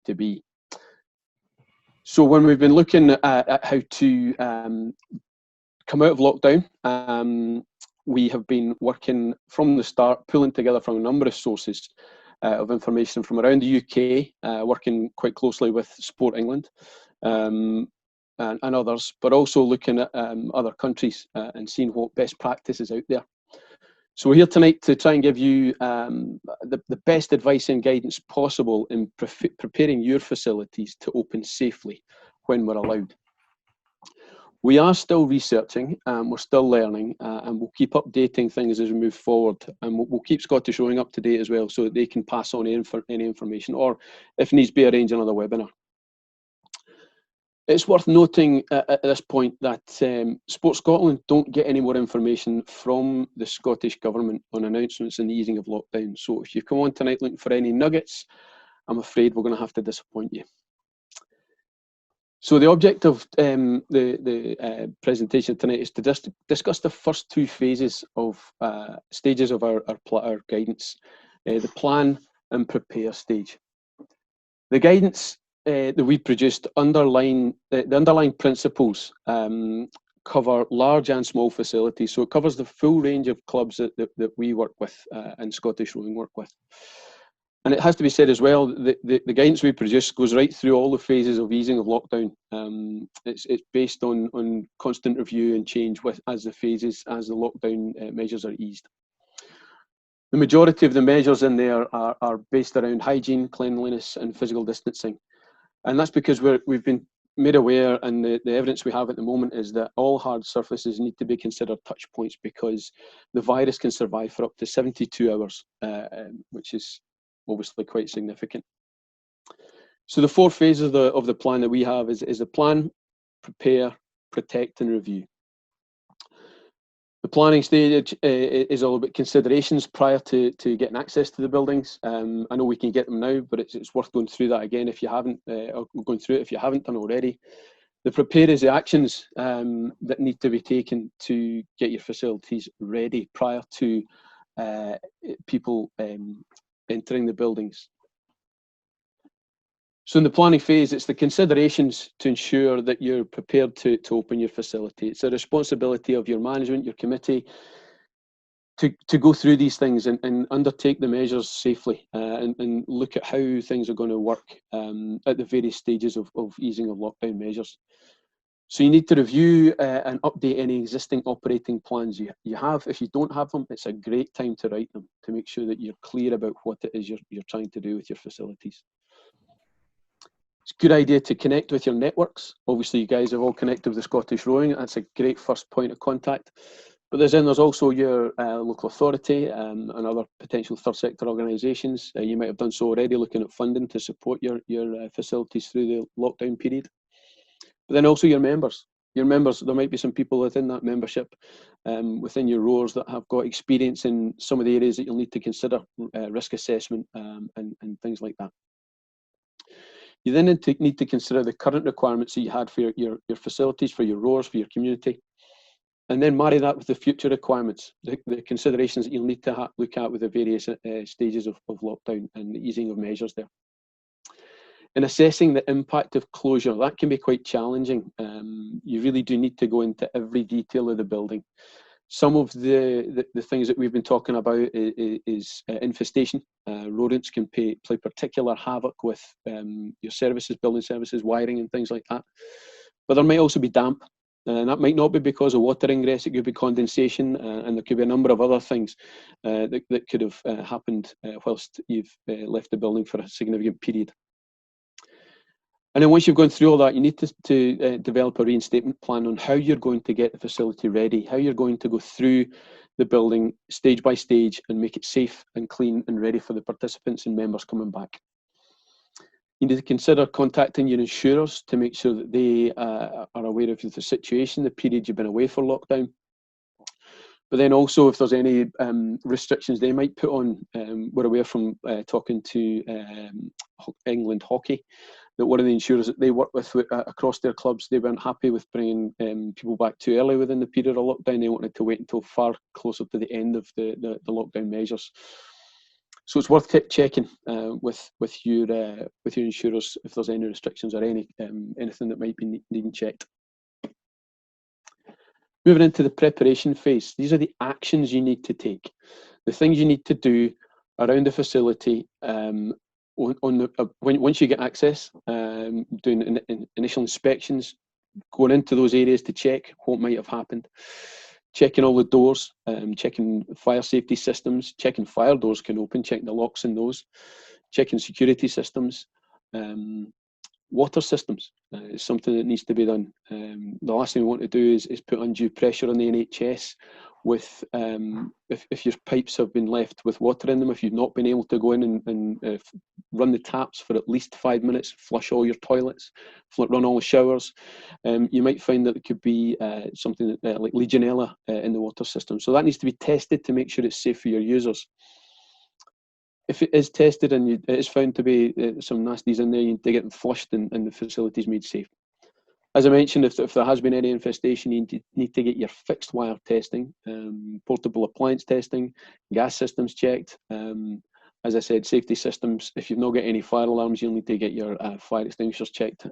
to be. So when we've been looking at how to come out of lockdown, we have been working from the start, pulling together from a number of sources of information from around the UK, working quite closely with Sport England and others, but also looking at other countries and seeing what best practice is out there. So we're here tonight to try and give you the best advice and guidance possible in preparing your facilities to open safely when we're allowed. We are still researching, we're still learning, and we'll keep updating things as we move forward. And we'll keep Scottish Rowing up to date as well, so that they can pass on any information, or if needs be, arrange another webinar. It's worth noting at this point that Sports Scotland don't get any more information from the Scottish Government on announcements and the easing of lockdown. So if you come on tonight looking for any nuggets, I'm afraid we're going to have to disappoint you. So the object of the presentation tonight is to discuss the first two phases of stages of our guidance, the plan and prepare stage. The guidance that we produced underline the underlying principles cover large and small facilities, so it covers the full range of clubs that we work with and Scottish Rowing work with. And it has to be said as well, the guidance we produce goes right through all the phases of easing of lockdown. It's based on constant review and change as the lockdown measures are eased. The majority of the measures in there are based around hygiene, cleanliness and physical distancing. And that's because we've been made aware, and the evidence we have at the moment is that all hard surfaces need to be considered touch points, because the virus can survive for up to 72 hours, which is obviously quite significant. So the four phases of the plan that we have is the plan, prepare, protect and review. The planning stage is all about considerations prior to getting access to the buildings. I know we can get them now, but it's worth going through that again if you haven't, or going through it if you haven't done already. The prepare is the actions that need to be taken to get your facilities ready prior to people entering the buildings. So in the planning phase, it's the considerations to ensure that you're prepared to open your facility. It's a responsibility of your management, your committee, to go through these things and undertake the measures safely and look at how things are going to work at the various stages of easing of lockdown measures. So you need to review and update any existing operating plans you have. If you don't have them, it's a great time to write them to make sure that you're clear about what it is you're trying to do with your facilities. It's a good idea to connect with your networks. Obviously, you guys have all connected with the Scottish Rowing. That's a great first point of contact. But there's also your local authority and other potential third sector organisations. You might have done so already, looking at funding to support your facilities through the lockdown period. But then also your members. There might be some people within that membership, within your rowers, that have got experience in some of the areas that you'll need to consider, risk assessment and things like that. You then need to consider the current requirements that you had for your facilities, for your rowers, for your community, and then marry that with the future requirements, the considerations that you'll need to look at with the various stages of lockdown and the easing of measures there. In assessing the impact of closure, that can be quite challenging. You really do need to go into every detail of the building. Some of the things that we've been talking about is infestation. Rodents can play particular havoc with your services, building services, wiring and things like that. But there might also be damp. And that might not be because of water ingress, it could be condensation, and there could be a number of other things that could have happened whilst you've left the building for a significant period. And then once you've gone through all that, you need to develop a reinstatement plan on how you're going to get the facility ready, how you're going to go through the building stage by stage and make it safe and clean and ready for the participants and members coming back. You need to consider contacting your insurers to make sure that they are aware of the situation, the period you've been away for lockdown. But then also, if there's any restrictions they might put on, we're aware from talking to England Hockey that one of the insurers that they work with across their clubs, they weren't happy with bringing people back too early within the period of lockdown. They wanted to wait until far closer to the end of the lockdown measures. So it's worth checking with your insurers if there's any restrictions or anything that might be needing checked. Moving into the preparation phase, these are the actions you need to take, the things you need to do around the facility once you get access, doing initial inspections, going into those areas to check what might have happened, checking all the doors, checking fire safety systems, checking fire doors can open, checking the locks in those, checking security systems. Water systems is something that needs to be done. The last thing we want to do is put undue pressure on the NHS with if your pipes have been left with water in them, if you've not been able to go in and run the taps for at least 5 minutes, flush all your toilets, run all the showers, you might find that it could be something like Legionella in the water system. So that needs to be tested to make sure it's safe for your users. If it is tested and it is found to be some nasties in there, you need to get them flushed and the facilities made safe. As I mentioned, if there has been any infestation, you need to get your fixed wire testing, portable appliance testing, gas systems checked. As I said, safety systems. If you've not got any fire alarms, you'll need to get your fire extinguishers checked.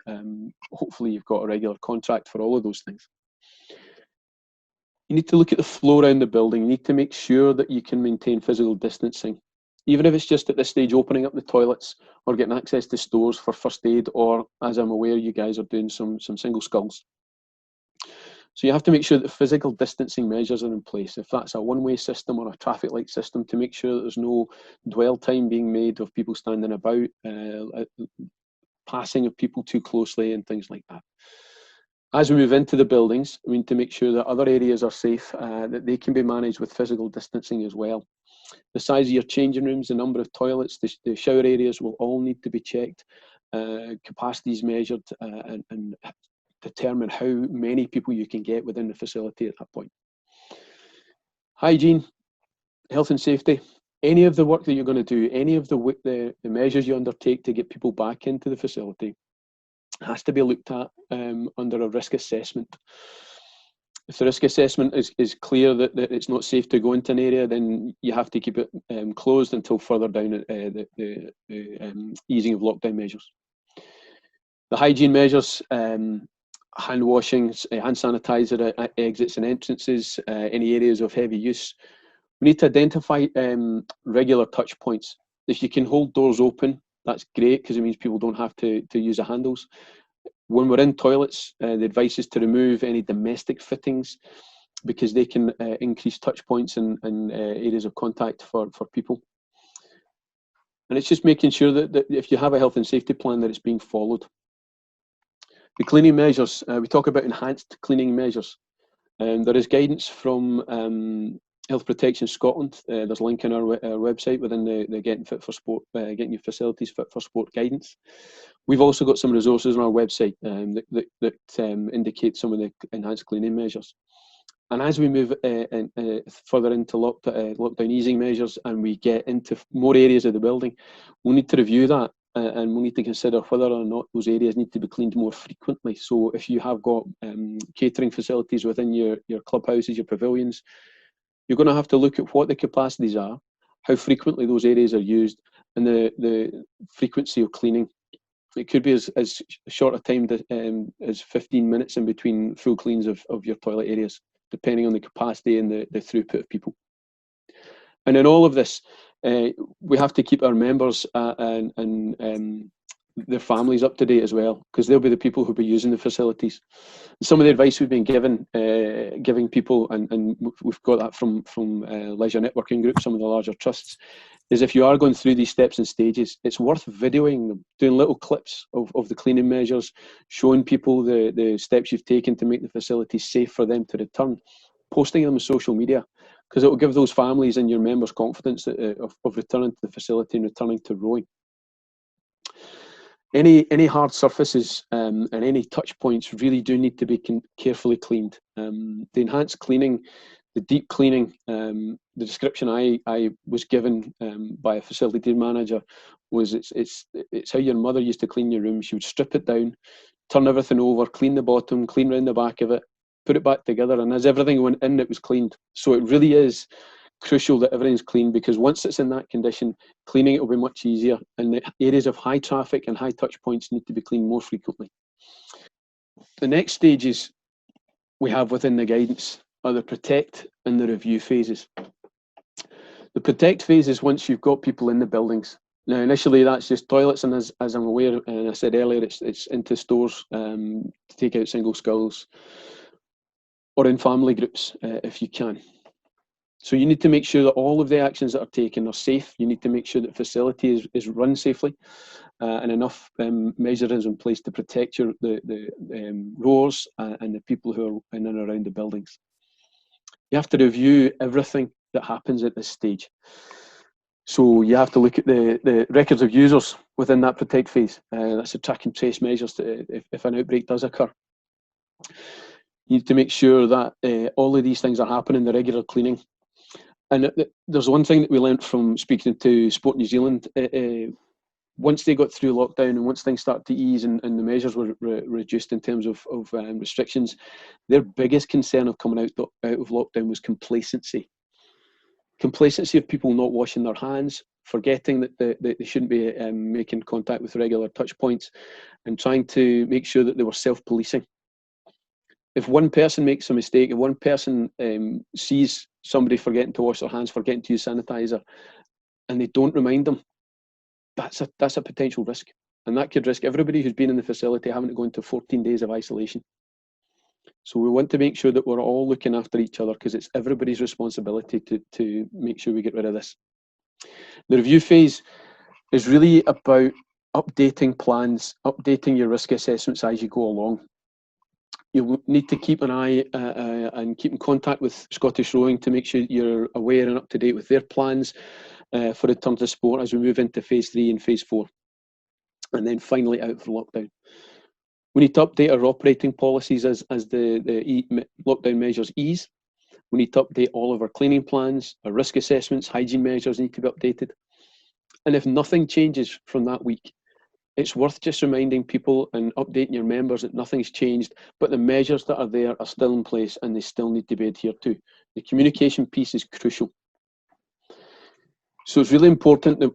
Hopefully you've got a regular contract for all of those things. You need to look at the flow around the building. You need to make sure that you can maintain physical distancing. Even if it's just at this stage opening up the toilets or getting access to stores for first aid, or as I'm aware, you guys are doing some single skulls. So you have to make sure that physical distancing measures are in place. If that's a one-way system or a traffic light system, to make sure that there's no dwell time being made of people standing about, passing of people too closely and things like that. As we move into the buildings, we need to make sure that other areas are safe, that they can be managed with physical distancing as well. The size of your changing rooms, the number of toilets, the shower areas will all need to be checked, capacities measured, and determine how many people you can get within the facility at that point. Hygiene, health and safety, any of the work that you're going to do, any of the measures you undertake to get people back into the facility has to be looked at under a risk assessment. If the risk assessment is clear that it's not safe to go into an area, then you have to keep it closed until further down the easing of lockdown measures. The hygiene measures, hand washing, hand sanitizer at exits and entrances, any areas of heavy use. We need to identify regular touch points. If you can hold doors open, that's great because it means people don't have to use the handles. When we're in toilets, the advice is to remove any domestic fittings because they can increase touch points and areas of contact for people. And it's just making sure that if you have a health and safety plan, that it's being followed. The cleaning measures, we talk about enhanced cleaning measures. There is guidance from Health Protection Scotland. There's a link on our website within the Getting Fit for Sport, Getting Your Facilities Fit for Sport guidance. We've also got some resources on our website that indicate some of the enhanced cleaning measures. And as we move further into lockdown easing measures and we get into more areas of the building, we'll need to review that and we'll need to consider whether or not those areas need to be cleaned more frequently. So if you have got catering facilities within your clubhouses, your pavilions, you're going to have to look at what the capacities are, how frequently those areas are used, and the frequency of cleaning. It could be as short a time as 15 minutes in between full cleans of your toilet areas, depending on the capacity and the throughput of people. And in all of this, we have to keep our members and their families up to date as well, because they'll be the people who'll be using the facilities. Some of the advice we've been giving people, and we've got that from leisure networking groups, some of the larger trusts, is if you are going through these steps and stages, it's worth videoing them, doing little clips of the cleaning measures, showing people the steps you've taken to make the facilities safe for them to return, posting them on social media, because it will give those families and your members confidence of returning to the facility and returning to rowing. Any hard surfaces and any touch points really do need to be carefully cleaned. The enhanced cleaning, the deep cleaning, the description I was given by a facility manager was it's how your mother used to clean your room. She would strip it down, turn everything over, clean the bottom, clean around the back of it, put it back together, and as everything went in, it was cleaned. So it really is crucial that everything's clean, because once it's in that condition, cleaning it will be much easier, and the areas of high traffic and high touch points need to be cleaned more frequently. The next stages we have within the guidance are the protect and the review phases. The protect phase is once you've got people in the buildings. Now, initially, that's just toilets, and as I'm aware, and I said earlier, it's into stores to take out single skulls, or in family groups if you can. So you need to make sure that all of the actions that are taken are safe. You need to make sure that facility is run safely, and enough measures in place to protect the rowers and the people who are in and around the buildings. You have to review everything that happens at this stage. So you have to look at the records of users within that protect phase. That's the track and trace measures if an outbreak does occur. You need to make sure that all of these things are happening, the regular cleaning. And there's one thing that we learned from speaking to Sport New Zealand. Once they got through lockdown and once things started to ease and the measures were reduced in terms of restrictions, their biggest concern of coming out of lockdown was complacency. Complacency of people not washing their hands, forgetting that they shouldn't be making contact with regular touch points, and trying to make sure that they were self-policing. If one person makes a mistake, if one person sees somebody forgetting to wash their hands, forgetting to use sanitizer, and they don't remind them, that's a potential risk. And that could risk everybody who's been in the facility having to go into 14 days of isolation. So we want to make sure that we're all looking after each other, because it's everybody's responsibility to make sure we get rid of this. The review phase is really about updating plans, updating your risk assessments as you go along. You'll need to keep an eye and keep in contact with Scottish Rowing to make sure you're aware and up to date with their plans for return to sport as we move into phase 3 and phase 4. And then finally out of lockdown. We need to update our operating policies as the lockdown measures ease. We need to update all of our cleaning plans, our risk assessments, hygiene measures need to be updated. And if nothing changes from that week, it's worth just reminding people and updating your members that nothing's changed, but the measures that are there are still in place and they still need to be adhered to. The communication piece is crucial. So it's really important that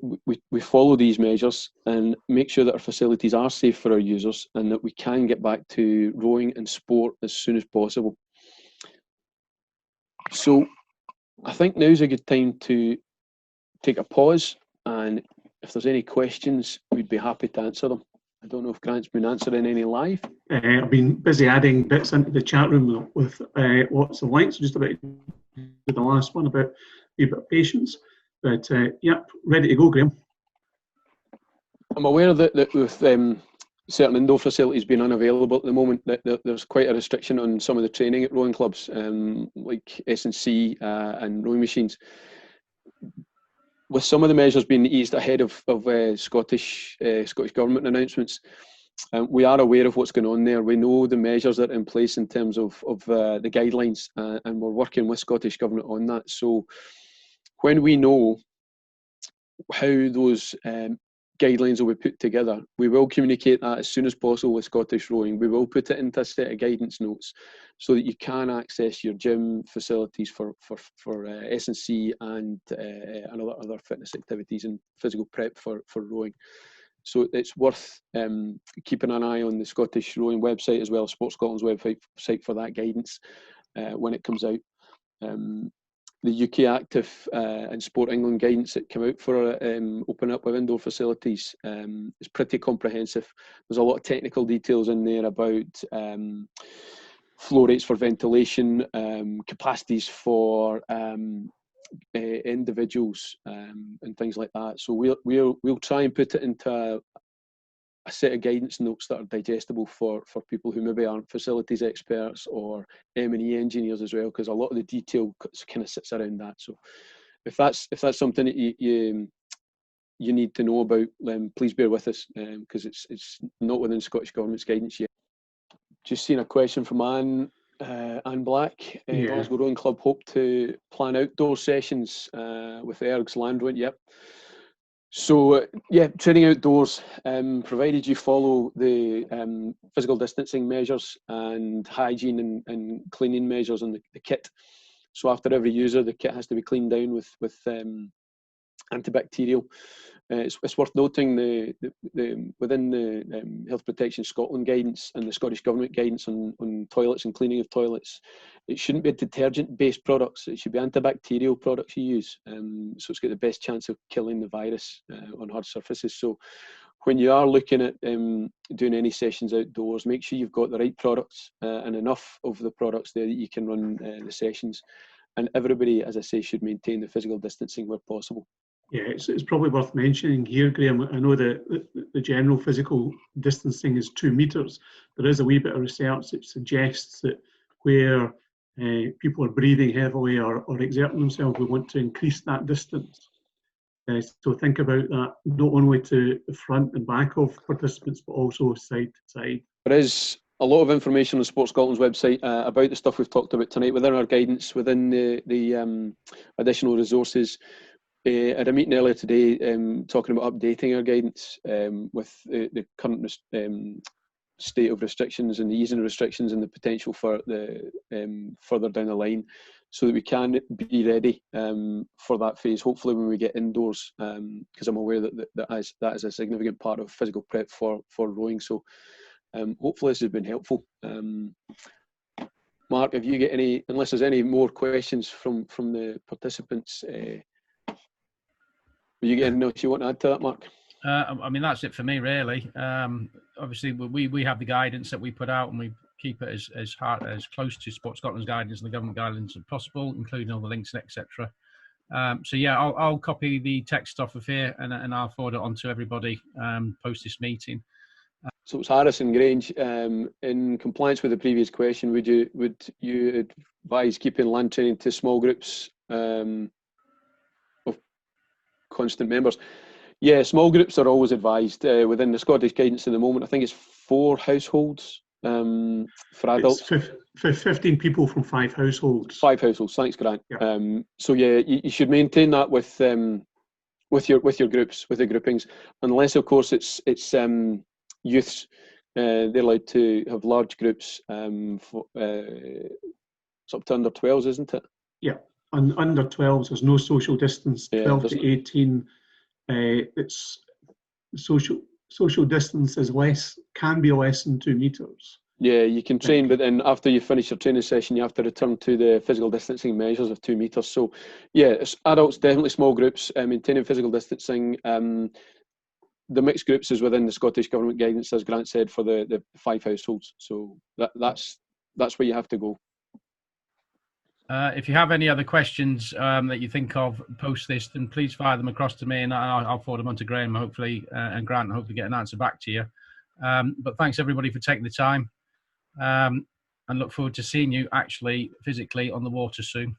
we follow these measures and make sure that our facilities are safe for our users and that we can get back to rowing and sport as soon as possible. So I think now's a good time to take a pause, and if there's any questions, we'd be happy to answer them. I don't know if Grant's been answering any live. I've been busy adding bits into the chat room with lots of links, just about the last one about a bit of patience. But yep, ready to go, Graham. I'm aware that with certain indoor facilities being unavailable at the moment, that there's quite a restriction on some of the training at rowing clubs, like S&C and rowing machines. With some of the measures being eased ahead of Scottish Government announcements, we are aware of what's going on there. We know the measures that are in place in terms of the guidelines, and we're working with Scottish Government on that. So when we know how those guidelines will be put together, we will communicate that as soon as possible with Scottish Rowing. We will put it into a set of guidance notes so that you can access your gym facilities for S&C and other fitness activities and physical prep for rowing. So it's worth keeping an eye on the Scottish Rowing website as well as Sports Scotland's website for that guidance when it comes out. The UK Active and Sport England guidance that came out for opening up of indoor facilities is pretty comprehensive. There's a lot of technical details in there about flow rates for ventilation, capacities for individuals, and things like that. So we'll try and put it into a set of guidance notes that are digestible for people who maybe aren't facilities experts or M&E engineers as well, because a lot of the detail kind of sits around that. So if that's something that you need to know about, please bear with us, because it's not within Scottish Government's guidance yet. Just seen a question from Anne Black. Glasgow Rowing Club hope to plan outdoor sessions with Ergs Landwind. Yep. So yeah, training outdoors, provided you follow the physical distancing measures and hygiene and cleaning measures and the kit, So after every user, the kit has to be cleaned down with antibacterial. It's worth noting within the Health Protection Scotland guidance and the Scottish Government guidance on toilets and cleaning of toilets, it shouldn't be detergent-based products. It should be antibacterial products you use. So it's got the best chance of killing the virus on hard surfaces. So when you are looking at doing any sessions outdoors, make sure you've got the right products and enough of the products there that you can run the sessions. And everybody, as I say, should maintain the physical distancing where possible. Yeah, it's probably worth mentioning here, Graham. I know that the general physical distancing is 2 metres. There is a wee bit of research that suggests that where people are breathing heavily or exerting themselves, we want to increase that distance. So think about that not only to the front and back of participants, but also side to side. There is a lot of information on Sports Scotland's website about the stuff we've talked about tonight, within our guidance, within the additional resources. I had a meeting earlier today talking about updating our guidance with the current state of restrictions and the easing of restrictions and the potential for the further down the line, so that we can be ready for that phase, hopefully when we get indoors, because I'm aware that is a significant part of physical prep for rowing. So hopefully this has been helpful. Mark, have you got any, unless there's any more questions from the participants, will you get anything else you want to add to that, Mark? I mean, that's it for me, really. Obviously, we have the guidance that we put out, and we keep it as close to Sports Scotland's guidance and the government guidance as possible, including all the links and etc. So yeah, I'll copy the text off of here and I'll forward it on to everybody post this meeting. So it's Harrison Grange. In compliance with the previous question, would you advise keeping land training to small groups of constant members? Yeah, small groups are always advised. Within the Scottish guidance at the moment, I think it's 4 households for adults. It's 15 people from 5 households. 5 households. Thanks, Grant. Yeah. So yeah, you should maintain that with your groups, with the groupings, unless of course it's youths. They're allowed to have large groups. It's up to under 12s, isn't it? Yeah, under 12s. There's no social distance. 12 to 18. It's social distance can be less than 2 metres. Yeah, you can train, but then after you finish your training session, you have to return to the physical distancing measures of 2 metres. So yeah, it's adults, definitely small groups, maintaining physical distancing. The mixed groups is within the Scottish Government guidance, as Grant said, for the 5 households. So that's where you have to go. If you have any other questions that you think of post this, then please fire them across to me, and I'll forward them on to Graham, hopefully, and Grant, and hopefully get an answer back to you. But thanks everybody for taking the time, and look forward to seeing you actually physically on the water soon.